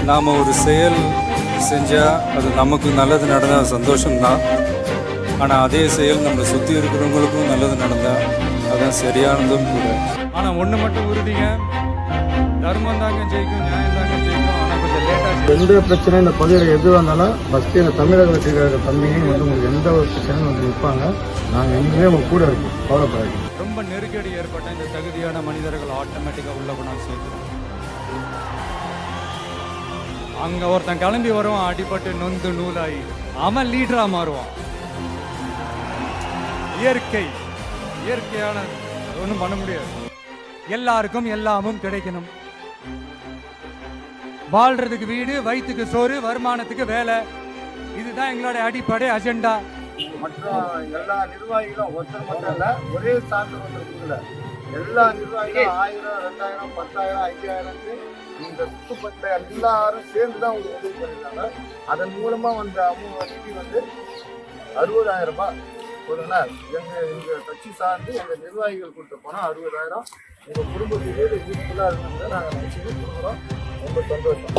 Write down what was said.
நாம் ஒரு செயல் செஞ்சால் அது நமக்கு நல்லது நடந்தால் சந்தோஷம்தான். ஆனால் அதே செயல் நம்மளை சுற்றி இருக்கிறவங்களுக்கும் நல்லது நடந்தால் அதுதான் சரியானதும் கூட. ஆனால் ஒன்று மட்டும் உறுதிங்க, தர்மம் தாங்க ஜெயிக்கும், நியாயம் தாங்க ஜெயிக்கும். ஆனால் கொஞ்சம் லேட்டாக எந்த பிரச்சனை இந்த பகுதியில் எது வந்தாலும் ஃபஸ்ட்டு இந்த தமிழக வெற்றியில் இருக்கிற தம்பியும் வந்து உங்களுக்கு எந்த ஒரு பிரச்சனையும் வந்து நிற்பாங்க. நாங்கள் எங்கேயுமே உங்கள் கூட இருக்கோம், கவலைப்படாது. ரொம்ப நெருக்கடி ஏற்பட்ட இந்த தகுதியான மனிதர்கள் ஆட்டோமேட்டிக்காக உள்ள கொண்டாந்து சேர்க்கிறோம். அங்கே ஒருத்தன் கிளம்பி வருவான், அடிபட்டு நொந்து நூலாகி அவன் லீடராக மாறுவான். இயற்கையானது, அது ஒன்றும் பண்ண முடியாது. எல்லாருக்கும் எல்லாமும் கிடைக்கணும். வாழ்றதுக்கு வீடு, வயிற்றுக்கு சோறு, வருமானத்துக்கு வேலை, இதுதான் எங்களோட அடிப்படை அஜெண்டா. மற்றும் எல்லா நிர்வாகிகளும் ஒருத்தர் மட்டும் இல்லை, ஒரே சான்று ஒருத்தர் எல்லா நிர்வாகிகளும் 1000, 2000, 10,000, 5000 இந்த சுத்தப்பட்ட எல்லாரும் சேர்ந்து தான் உங்களுக்கு உதவி பண்ணியிருக்காங்க. அதன் மூலமா வந்த நிதி வந்து 60,000 ரூபாய் போதுங்களா. எங்கள் கட்சி சார்ந்து எங்கள் நிர்வாகிகள் கொடுத்த பணம் 60,000 உங்கள் குடும்பத்துக்கு யூஸ்ஃபுல்லாக இருக்குன்னு நாங்கள் நினச்சிட்டு கொடுக்குறோம். ரொம்ப சந்தோஷம்.